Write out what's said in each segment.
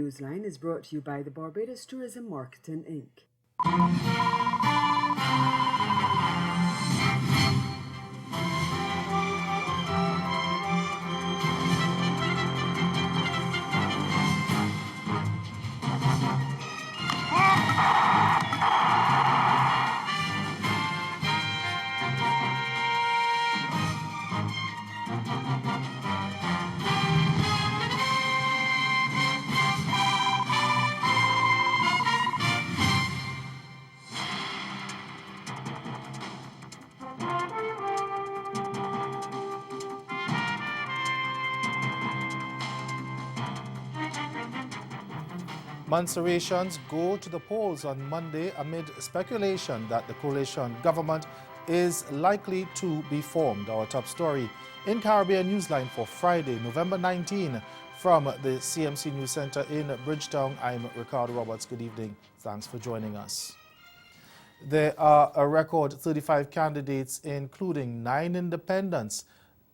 Newsline is brought to you by the Barbados Tourism Marketing, Inc. Montserratians go to the polls on Monday amid speculation that the coalition government is likely to be formed. Our top story in Caribbean Newsline for Friday, November 19, from the CMC News Center in Bridgetown. I'm Ricardo Roberts. Good evening. Thanks for joining us. There are a record 35 candidates, including 9 independents,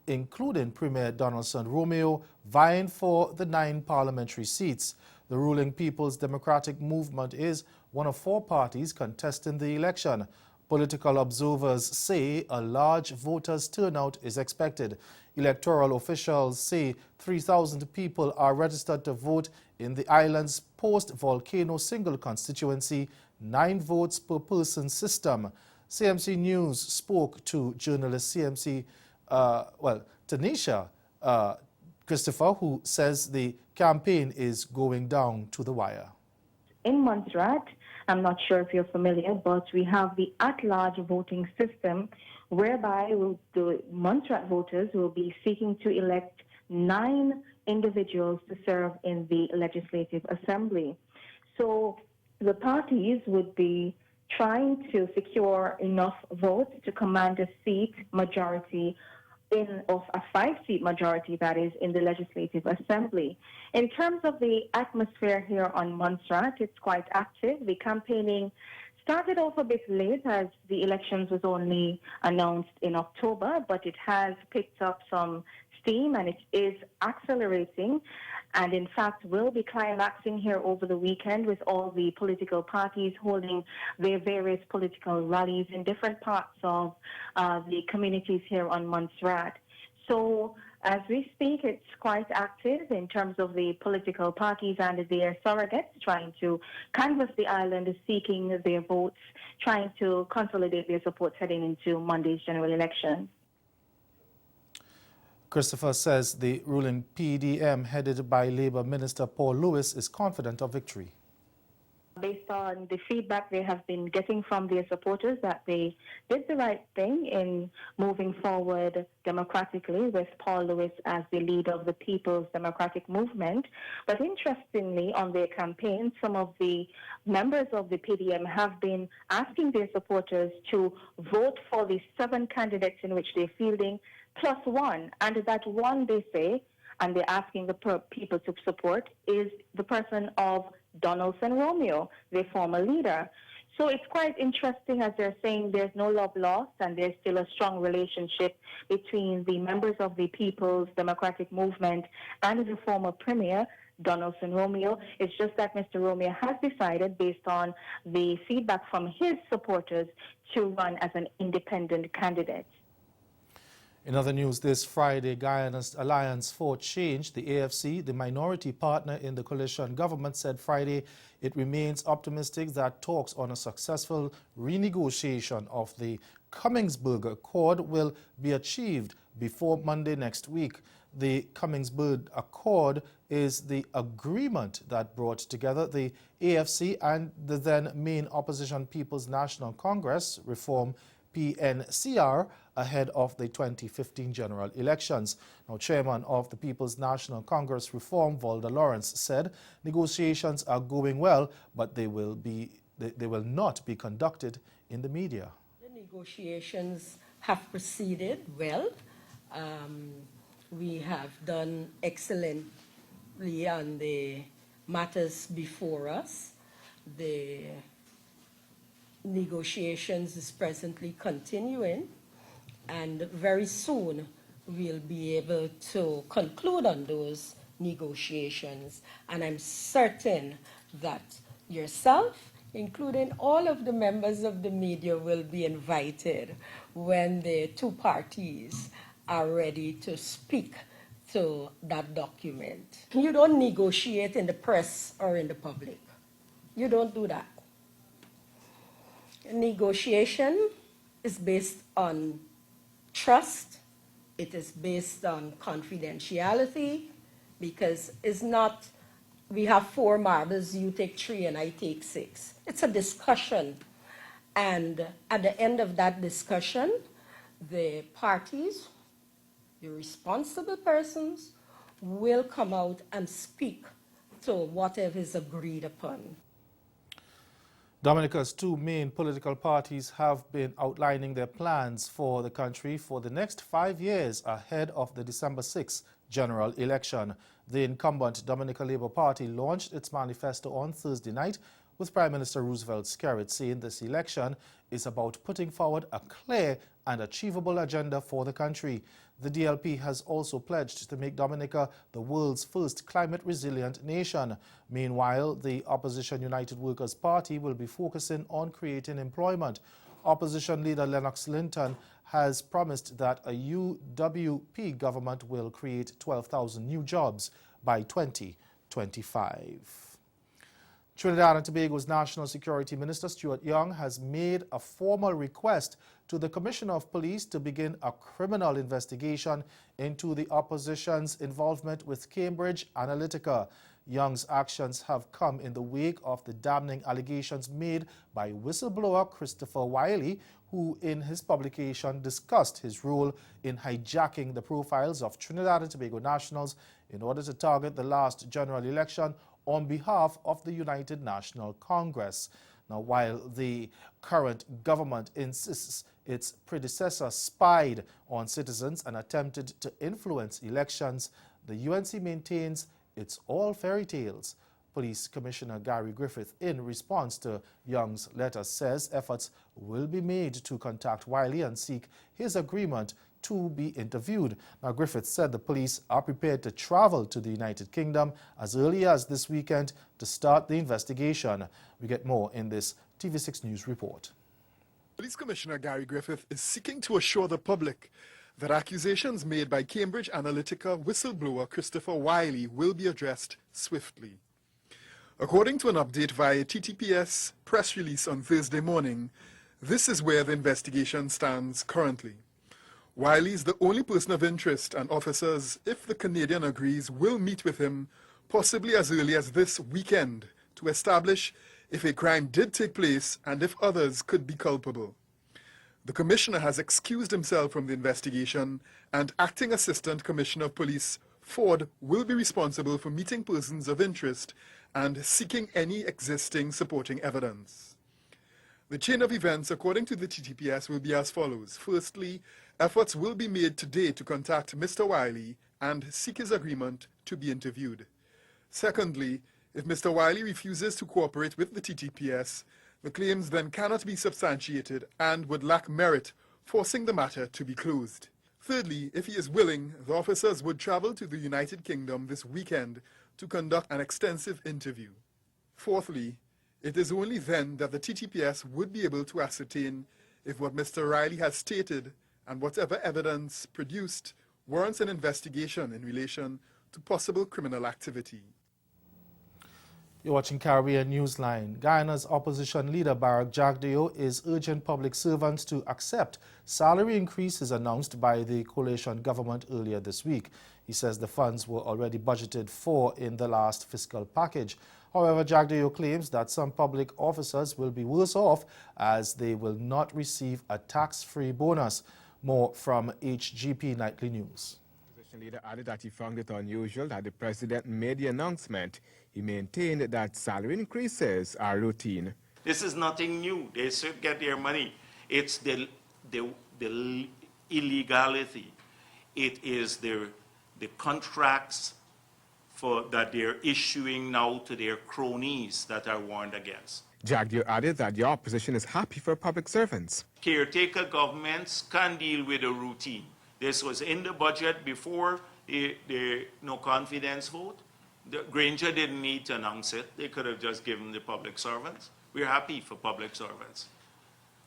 including Premier Donaldson Romeo, vying for the 9 parliamentary seats. The ruling People's Democratic Movement is one of 4 parties contesting the election. Political observers say a large voters' turnout is expected. Electoral officials say 3,000 people are registered to vote in the island's post-volcano single constituency, 9 votes per person system. CMC News spoke to journalist Tanisha Christopher, who says the campaign is going down to the wire. In Montserrat, I'm not sure if you're familiar, but we have the at-large voting system whereby the Montserrat voters will be seeking to elect 9 individuals to serve in the Legislative Assembly. So the parties would be trying to secure enough votes to command a seat majority of a 5-seat majority, that is, in the Legislative Assembly. In terms of the atmosphere here on Montserrat, it's quite active. The campaigning started off a bit late as the elections was only announced in October, but it has picked up some steam and it is accelerating, and in fact will be climaxing here over the weekend with all the political parties holding their various political rallies in different parts of the communities here on Montserrat. So as we speak, it's quite active in terms of the political parties and their surrogates trying to canvass the island, seeking their votes, trying to consolidate their support heading into Monday's general election. Christopher says the ruling PDM, headed by Labour Minister Paul Lewis, is confident of victory. Based on the feedback they have been getting from their supporters, that they did the right thing in moving forward democratically with Paul Lewis as the leader of the People's Democratic Movement. But interestingly, on their campaign, some of the members of the PDM have been asking their supporters to vote for the 7 candidates in which they're fielding, plus 1, and that one, they say, and they're asking the people to support, is the person of Donaldson Romeo, their former leader. So it's quite interesting, as they're saying there's no love lost and there's still a strong relationship between the members of the People's Democratic Movement and the former Premier, Donaldson Romeo. It's just that Mr. Romeo has decided, based on the feedback from his supporters, to run as an independent candidate. In other news, this Friday, Guyana's Alliance for Change, the AFC, the minority partner in the coalition government, said Friday it remains optimistic that talks on a successful renegotiation of the Cummingsburg Accord will be achieved before Monday next week. The Cummingsburg Accord is the agreement that brought together the AFC and the then main opposition People's National Congress, Reform PNCR, ahead of the 2015 general elections. Now, Chairman of the People's National Congress Reform, Valda Lawrence, said negotiations are going well, but they will not be conducted in the media. The negotiations have proceeded well. We have done excellently on the matters before us. The negotiations is presently continuing, and very soon we'll be able to conclude on those negotiations. And I'm certain that yourself, including all of the members of the media, will be invited when the two parties are ready to speak to that document. You don't negotiate in the press or in the public. You don't do that. Negotiation is based on trust. It is based on confidentiality, because it's not, we have 4 marbles, you take 3 and I take 6. It's a discussion. And at the end of that discussion, the parties, the responsible persons, will come out and speak to whatever is agreed upon. Dominica's 2 main political parties have been outlining their plans for the country for the next 5 years ahead of the December 6th general election. The incumbent Dominica Labour Party launched its manifesto on Thursday night, with Prime Minister Roosevelt's Skerrit saying this election is about putting forward a clear and achievable agenda for the country. The DLP has also pledged to make Dominica the world's first climate-resilient nation. Meanwhile, the opposition United Workers' Party will be focusing on creating employment. Opposition leader Lennox Linton has promised that a UWP government will create 12,000 new jobs by 2025. Trinidad and Tobago's National Security Minister Stuart Young has made a formal request to the Commissioner of Police to begin a criminal investigation into the opposition's involvement with Cambridge Analytica. Young's actions have come in the wake of the damning allegations made by whistleblower Christopher Wiley, who in his publication discussed his role in hijacking the profiles of Trinidad and Tobago nationals in order to target the last general election on behalf of the United National Congress. Now, while the current government insists its predecessor spied on citizens and attempted to influence elections, the UNC maintains it's all fairy tales. Police Commissioner Gary Griffith, in response to Young's letter, says efforts will be made to contact Wiley and seek his agreement to be interviewed. Now, Griffith said the police are prepared to travel to the United Kingdom as early as this weekend to start the investigation. We get more in this TV6 News report. Police Commissioner Gary Griffith is seeking to assure the public that accusations made by Cambridge Analytica whistleblower Christopher Wiley will be addressed swiftly. According to an update via TTPS press release on Thursday morning, this is where the investigation stands currently. Wiley is the only person of interest, and officers, if the Canadian agrees, will meet with him possibly as early as this weekend to establish if a crime did take place and if others could be culpable. The Commissioner has excused himself from the investigation, and Acting Assistant Commissioner of Police Ford will be responsible for meeting persons of interest and seeking any existing supporting evidence. The chain of events, according to the TTPS, will be as follows. Firstly, efforts will be made today to contact Mr. Wiley and seek his agreement to be interviewed. Secondly, if Mr. Wiley refuses to cooperate with the TTPS, the claims then cannot be substantiated and would lack merit, forcing the matter to be closed. Thirdly, if he is willing, the officers would travel to the United Kingdom this weekend to conduct an extensive interview. Fourthly, it is only then that the TTPS would be able to ascertain if what Mr. Wiley has stated and whatever evidence produced warrants an investigation in relation to possible criminal activity. You're watching Caribbean Newsline. Guyana's opposition leader Barrack Jagdeo is urging public servants to accept salary increases announced by the coalition government earlier this week. He says the funds were already budgeted for in the last fiscal package. However, Jagdeo claims that some public officers will be worse off as they will not receive a tax-free bonus. More from HGP Nightly News. The opposition leader added that he found it unusual that the president made the announcement. He maintained that salary increases are routine. This is nothing new. They should get their money. It's the illegality. It is the contracts that they're issuing now to their cronies that are warned against. Jagdeo added that the opposition is happy for public servants. Caretaker governments can deal with the routine. This was in the budget before the no confidence vote. Granger didn't need to announce it. They could have just given the public servants. We're happy for public servants.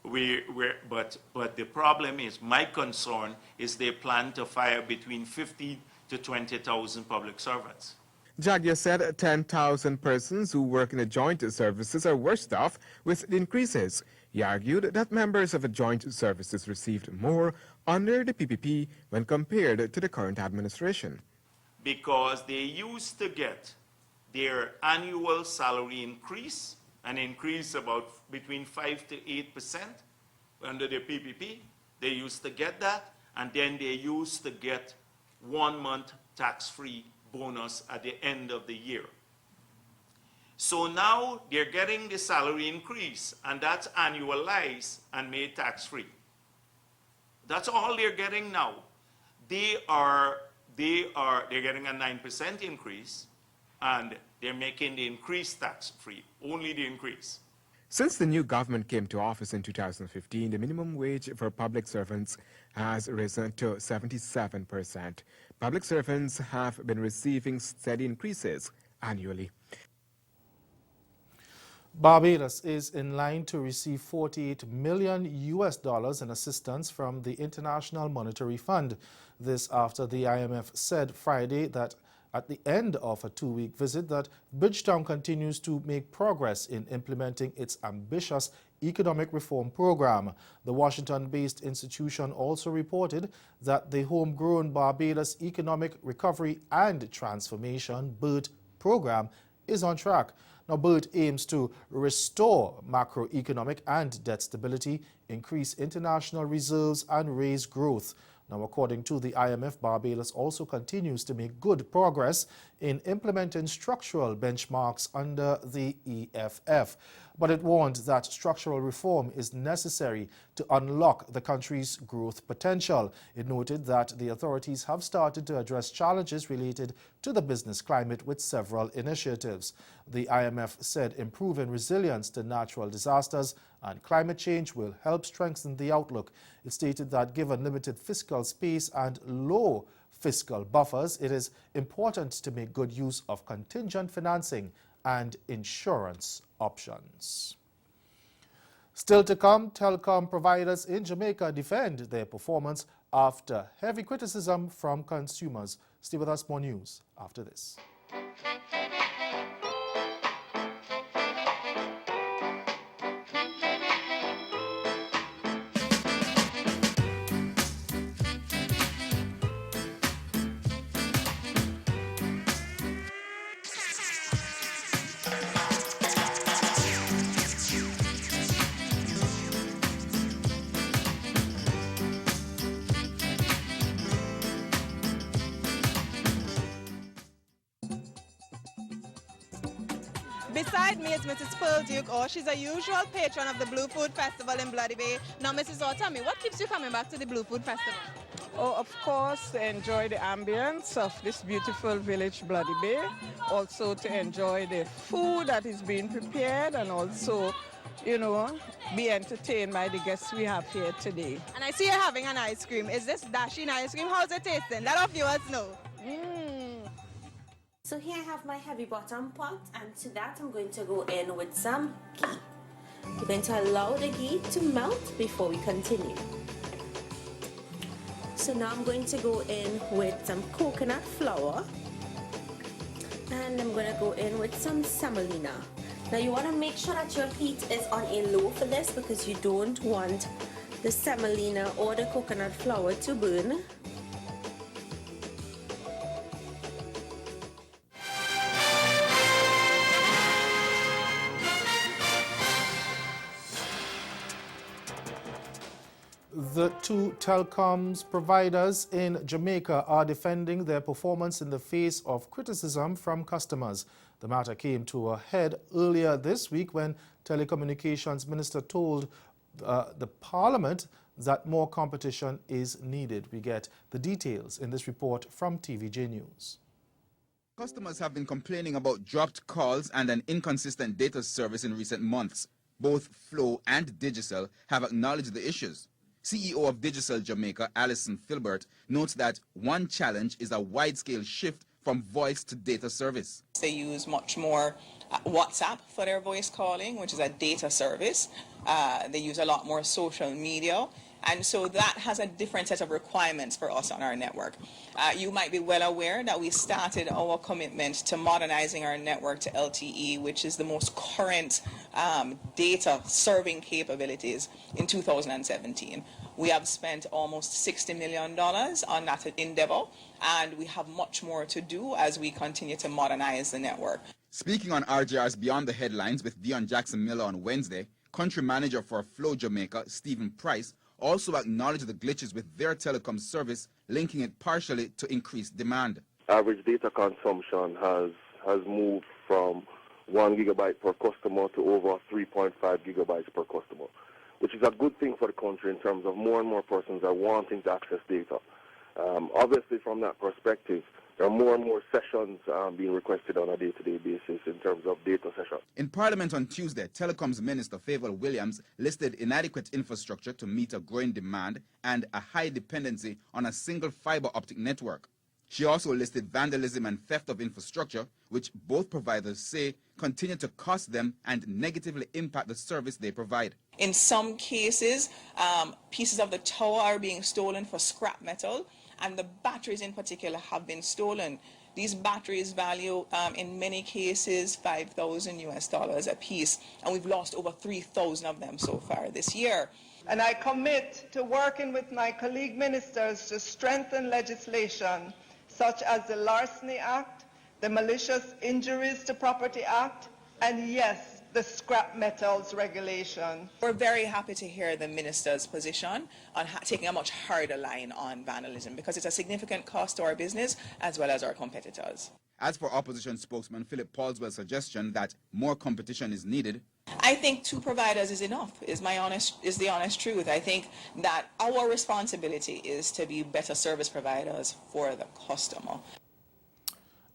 But the problem is, my concern is they plan to fire between 50 to 20,000 public servants. Jagger said 10,000 persons who work in the joint services are worse off with the increases. He argued that members of the joint services received more under the PPP when compared to the current administration. Because they used to get their annual salary increase, an increase about between 5 to 8% under the PPP. They used to get that, and then they used to get 1 month tax-free bonus at the end of the year. So now they're getting the salary increase, and that's annualized and made tax-free. That's all they're getting now. They're getting a 9% increase, and they're making the increase tax-free, only the increase. Since the new government came to office in 2015, the minimum wage for public servants has risen to 77%. Public servants have been receiving steady increases annually. Barbados is in line to receive $48 million in assistance from the International Monetary Fund. This after the IMF said Friday that at the end of a two-week visit that Bridgetown continues to make progress in implementing its ambitious economic reform program. The Washington-based institution also reported that the homegrown Barbados Economic Recovery and Transformation BERT program is on track. Now, BERT aims to restore macroeconomic and debt stability, increase international reserves, and raise growth. Now, according to the IMF, Barbados also continues to make good progress in implementing structural benchmarks under the EFF. But it warned that structural reform is necessary to unlock the country's growth potential. It noted that the authorities have started to address challenges related to the business climate with several initiatives. The IMF said improving resilience to natural disasters and climate change will help strengthen the outlook. It stated that given limited fiscal space and low fiscal buffers, it is important to make good use of contingent financing and insurance options. Still to come, telecom providers in Jamaica defend their performance after heavy criticism from consumers. Stay with us, more news after this. Beside me is Mrs. Pearl Duke, she's a usual patron of the Blue Food Festival in Bloody Bay. Now, Mrs. tell me, what keeps you coming back to the Blue Food Festival? Oh, of course, to enjoy the ambience of this beautiful village, Bloody Bay. Also to enjoy the food that is being prepared and also, you know, be entertained by the guests we have here today. And I see you're having an ice cream. Is this dashing ice cream? How's it tasting? Let our viewers know. So here I have my heavy bottom pot, and to that I'm going to go in with some ghee. We're going to allow the ghee to melt before we continue. So now I'm going to go in with some coconut flour, and I'm going to go in with some semolina. Now you want to make sure that your heat is on a low for this, because you don't want the semolina or the coconut flour to burn. The two telecoms providers in Jamaica are defending their performance in the face of criticism from customers. The matter came to a head earlier this week when Telecommunications Minister told the Parliament that more competition is needed. We get the details in this report from TVJ News. Customers have been complaining about dropped calls and an inconsistent data service in recent months. Both Flow and Digicel have acknowledged the issues. CEO of Digicel Jamaica, Alison Filbert, notes that one challenge is a wide-scale shift from voice to data service. They use much more WhatsApp for their voice calling, which is a data service. They use a lot more social media. And so that has a different set of requirements for us on our network. You might be well aware that we started our commitment to modernizing our network to LTE, which is the most current data serving capabilities, in 2017. We have spent almost $60 million on that endeavor, and we have much more to do as we continue to modernize the network. Speaking on RJR's Beyond the Headlines with Dion Jackson Miller on Wednesday, country manager for Flow Jamaica, Stephen Price, also acknowledged the glitches with their telecom service, linking it partially to increased demand. Average data consumption has moved from 1 gigabyte per customer to over 3.5 gigabytes per customer, which is a good thing for the country in terms of more and more persons are wanting to access data. Obviously, from that perspective, there are more and more sessions being requested on a day-to-day basis in terms of data sessions. In Parliament on Tuesday, Telecoms Minister Favour Williams listed inadequate infrastructure to meet a growing demand and a high dependency on a single fibre optic network. She also listed vandalism and theft of infrastructure, which both providers say continue to cost them and negatively impact the service they provide. In some cases, pieces of the tower are being stolen for scrap metal, and the batteries in particular have been stolen. These batteries value, in many cases, $5,000 a piece, and we've lost over 3,000 of them so far this year. And I commit to working with my colleague ministers to strengthen legislation such as the Larceny Act, the Malicious Injuries to Property Act, and yes, the scrap metals regulation. We're very happy to hear the minister's position on taking a much harder line on vandalism, because it's a significant cost to our business as well as our competitors. As for opposition spokesman Philip Paulswell's suggestion that more competition is needed, I think 2 providers is enough, is the honest truth. I think that our responsibility is to be better service providers for the customer.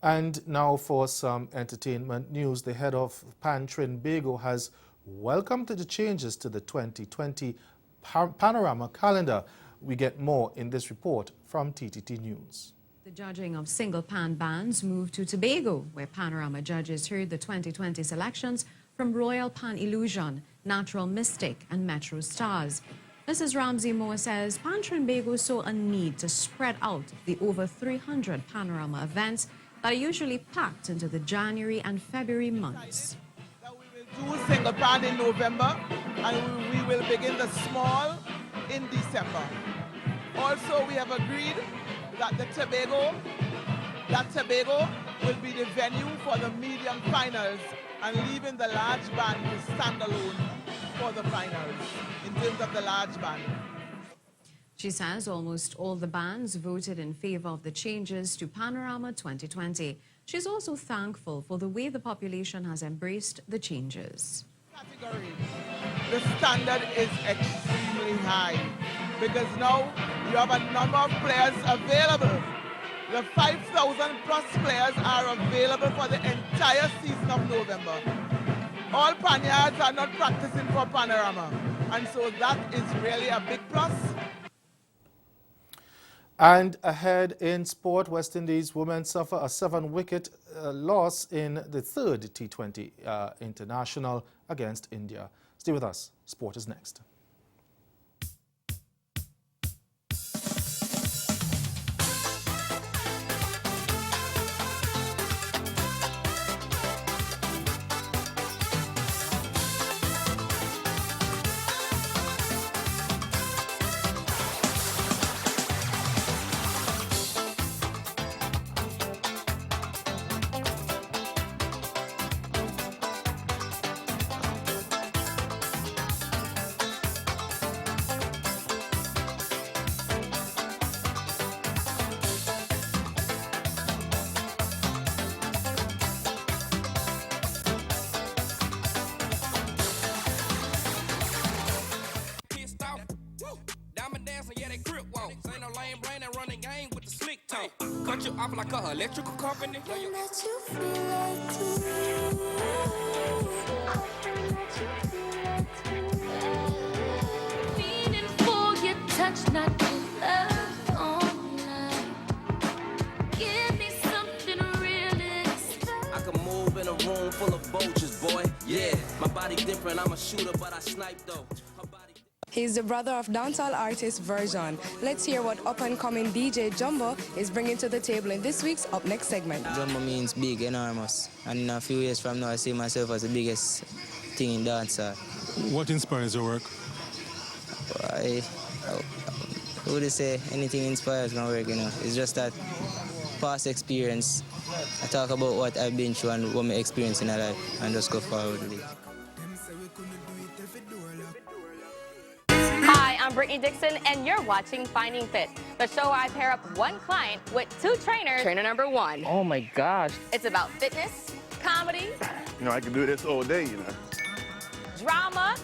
And now for some entertainment news. The head of Pan Trinbago has welcomed the changes to the 2020 Panorama calendar. We get more in this report from TTT News. The judging of single pan bands moved to Tobago, where Panorama judges heard the 2020 selections from Royal Pan Illusion, Natural Mystic, and Metro Stars. Mrs. Ramsey Moore says Pan Trinbago saw a need to spread out the over 300 Panorama events that are usually packed into the January and February months. We will do single pan in November, and we will begin the small in December. Also, we have agreed that Tobago will be the venue for the medium finals, and leaving the large band to stand alone for the finals in terms of the large band. She says almost all the bands voted in favor of the changes to Panorama 2020. She's also thankful for the way the population has embraced the changes. Category. The standard is extremely high because now you have a number of players available. The 5,000 plus players are available for the entire season of November. All Panyards are not practicing for Panorama, and so that is really a big plus. And ahead in sport, West Indies women suffer a 7-wicket loss in the third T20 international against India. Stay with us. Sport is next. Off like a electrical company. Feeling for your different. I'm a shooter, but I snipe though. He's the brother of dancehall artist Version. Let's hear what up-and-coming DJ Jumbo is bringing to the table in this week's Up Next segment. Jumbo means big, enormous. And in a few years from now, I see myself as the biggest thing in dancehall. What inspires your work? I would say anything inspires my work, you know. It's just that past experience. I talk about what I've been through and what my experience in my life and just go forward with it. Hi, I'm Brittany Dixon, and you're watching Finding Fit, the show where I pair up one client with two trainers. Trainer number one. Oh my gosh. It's about fitness, comedy, You know, I can do this all day, you know. drama,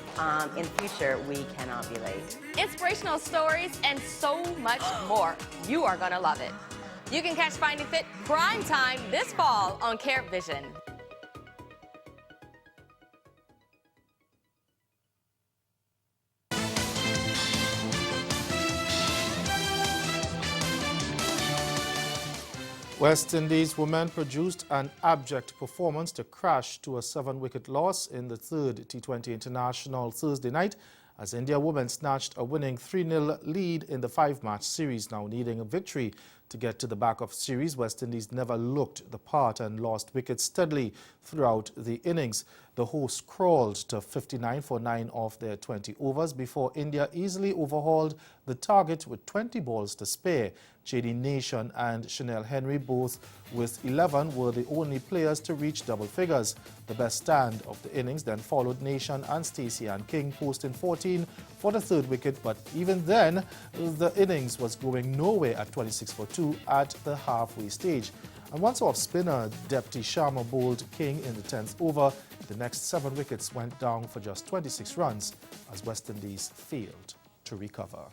In future, we cannot be late. inspirational stories, and so much more. You are gonna love it. You can catch Finding Fit prime time this fall on CaribVision. West Indies women produced an abject performance to crash to a 7-wicket loss in the third T20 International Thursday night as India women snatched a winning 3-0 lead in the 5-match series. Now needing a victory to get to the back of series, West Indies never looked the part and lost wickets steadily throughout the innings. The hosts crawled to 59 for 9 of their 20 overs before India easily overhauled the target with 20 balls to spare. JD Nation and Chanel Henry, both with 11, were the only players to reach double figures. The best stand of the innings then followed Nation and Stacey Ann King, posting 14 for the third wicket, but even then, the innings was going nowhere at 26 for 2 at the halfway stage. And once off spinner Depti Sharma bowled King in the 10th over, the next 7 wickets went down for just 26 runs as West Indies failed to recover.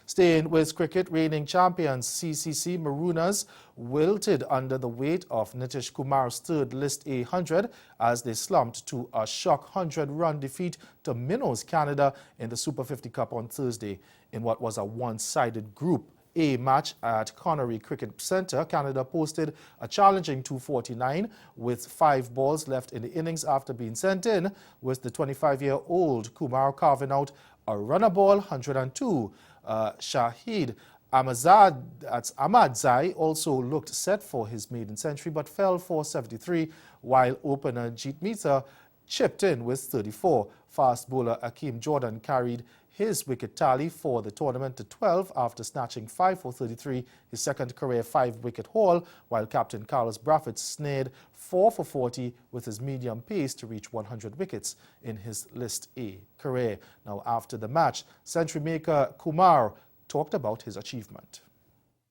Staying with cricket, reigning champions CCC Marooners wilted under the weight of Nitish Kumar's third List A 100 as they slumped to a shock 100-run defeat to Minnows, Canada in the Super 50 Cup on Thursday. In what was a one-sided Group A match at Connery Cricket Centre, Canada posted a challenging 249 with 5 balls left in the innings after being sent in, with the 25-year-old Kumar carving out a runner ball 102. Shahid Ahmadzai also looked set for his maiden century but fell for 73, while opener Jeet Mehta chipped in with 34. Fast bowler Akeem Jordan carried his wicket tally for the tournament to 12 after snatching 5 for 33, his second career 5-wicket haul, while captain Carlos Brathwaite snared 4 for 40 with his medium pace to reach 100 wickets in his List A career. Now, after the match, century maker Kumar talked about his achievement.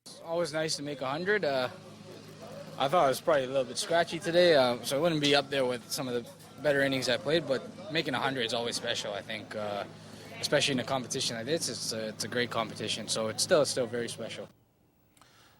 It's always nice to make 100. I thought it was probably a little bit scratchy today, so I wouldn't be up there with some of the better innings I played, but making 100 is always special, I think. Especially in a competition like this, it's a great competition, so it's still very special.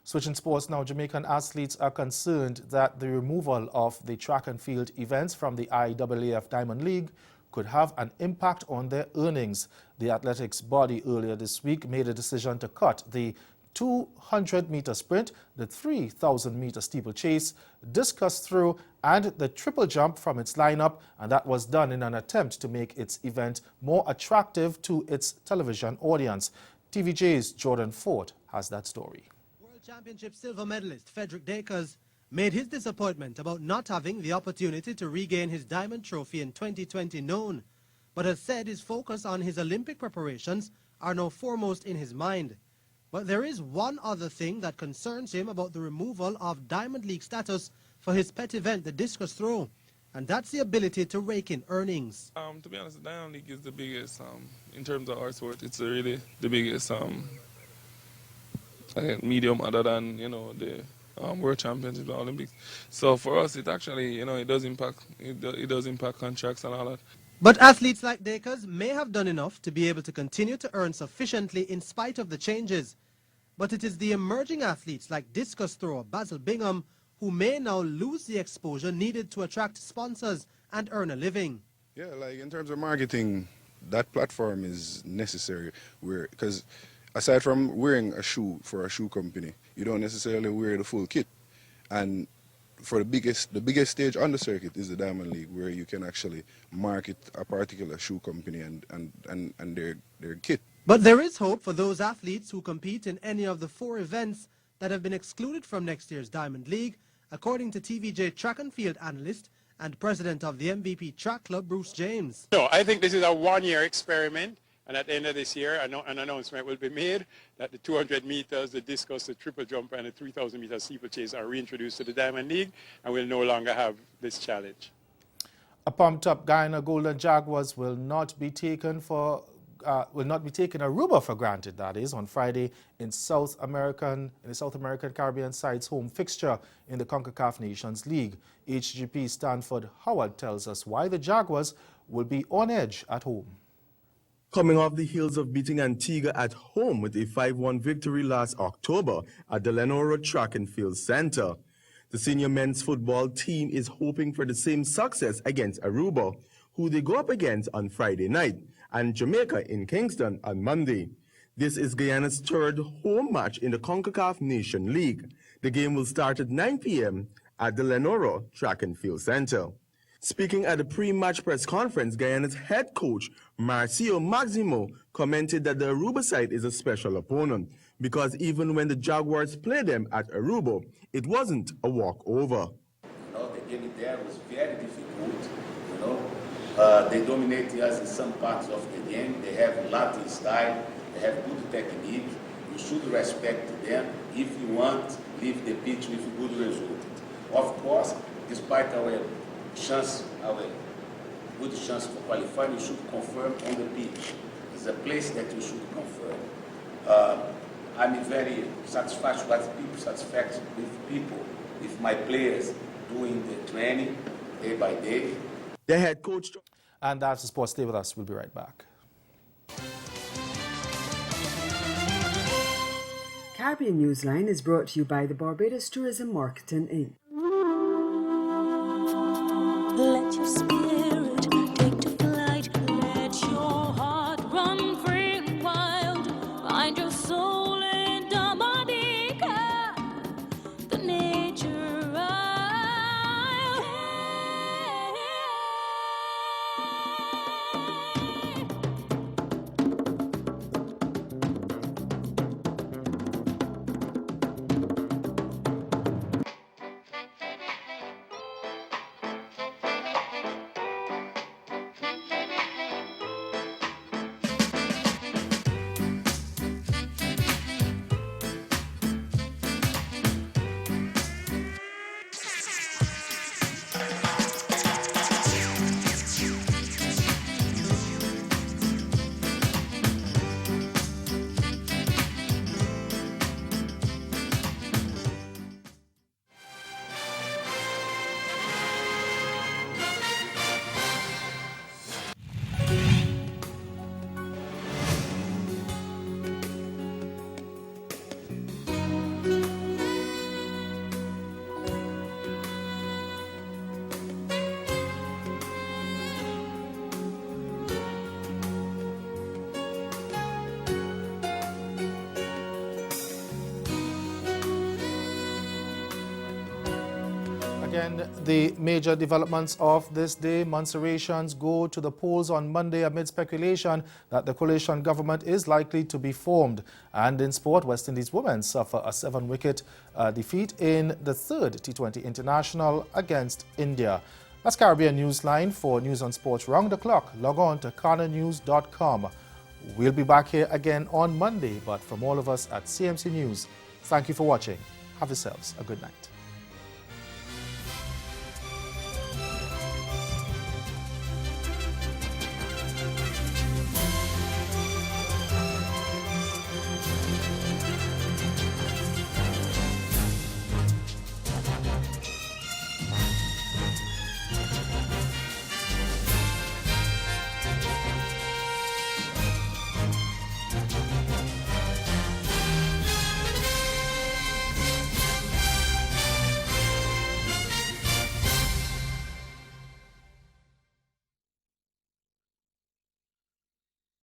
Switching sports now, Jamaican athletes are concerned that the removal of the track and field events from the IAAF Diamond League could have an impact on their earnings. The athletics body earlier this week made a decision to cut the 200-meter sprint, the 3,000-meter steeplechase, discus throw, and the triple jump from its lineup, and that was done in an attempt to make its event more attractive to its television audience. TVJ's Jordan Ford has that story. World Championship silver medalist Frederick Dakers made his disappointment about not having the opportunity to regain his diamond trophy in 2020 known, but has said his focus on his Olympic preparations are now foremost in his mind. But there is one other thing that concerns him about the removal of Diamond League status for his pet event, the discus throw, and that's the ability to rake in earnings. To be honest, the Diamond League is the biggest, in terms of our sport, it's really the biggest medium other than, the World Championships and Olympics. So for us, it actually, it does impact contracts and all that. But athletes like Dakers may have done enough to be able to continue to earn sufficiently in spite of the changes. But it is the emerging athletes like discus thrower Basil Bingham who may now lose the exposure needed to attract sponsors and earn a living. Yeah, like in terms of marketing, that platform is necessary. Because aside from wearing a shoe for a shoe company, you don't necessarily wear the full kit. And for the biggest stage on the circuit is the Diamond League, where you can actually market a particular shoe company and their kit. But there is hope for those athletes who compete in any of the 4 events that have been excluded from next year's Diamond League, according to TVJ track and field analyst and president of the MVP Track Club, Bruce James. No, I think this is a one-year experiment, and at the end of this year, an announcement will be made that the 200 meters, the discus, the triple jump, and the 3,000 meter steeplechase are reintroduced to the Diamond League, and will no longer have this challenge. A pumped-up Guyana Golden Jaguars will not be taken Aruba for granted, that is, on Friday in the South American Caribbean side's home fixture in the CONCACAF Nations League. HGP Stanford Howard tells us why the Jaguars will be on edge at home. Coming off the heels of beating Antigua at home with a 5-1 victory last October at the Lenora Track and Field Center, the senior men's football team is hoping for the same success against Aruba, who they go up against on Friday night, and Jamaica in Kingston on Monday. This is Guyana's 3rd home match in the CONCACAF Nation League. The game will start at 9 p.m. at the Lenora Track and Field Center. Speaking at the pre-match press conference, Guyana's head coach, Marcio Maximo, commented that the Aruba side is a special opponent because even when the Jaguars played them at Aruba, it wasn't a walkover. The game there was very difficult, They dominate us in some parts of the game. They have Latin style, they have good technique. You should respect them. If you want, leave the pitch with good result. Of course, despite our good chance for qualifying, you should confirm on the pitch. It's a place that you should confirm. I'm very satisfied with my players doing the training day by day. The head coach. And that's the sports. Stay with us. We'll be right back. Caribbean Newsline is brought to you by the Barbados Tourism Marketing Inc. Let your spirit take to flight. Let your heart run free and wild. Find your soul in Dominica, the nature isle. Again, the major developments of this day. Montserratians go to the polls on Monday amid speculation that the coalition government is likely to be formed. And in sport, West Indies women suffer a 7-wicket defeat in the 3rd T20 International against India. That's Caribbean Newsline. For news on sports round the clock, log on to CaribVision.com. We'll be back here again on Monday, but from all of us at CMC News, thank you for watching. Have yourselves a good night.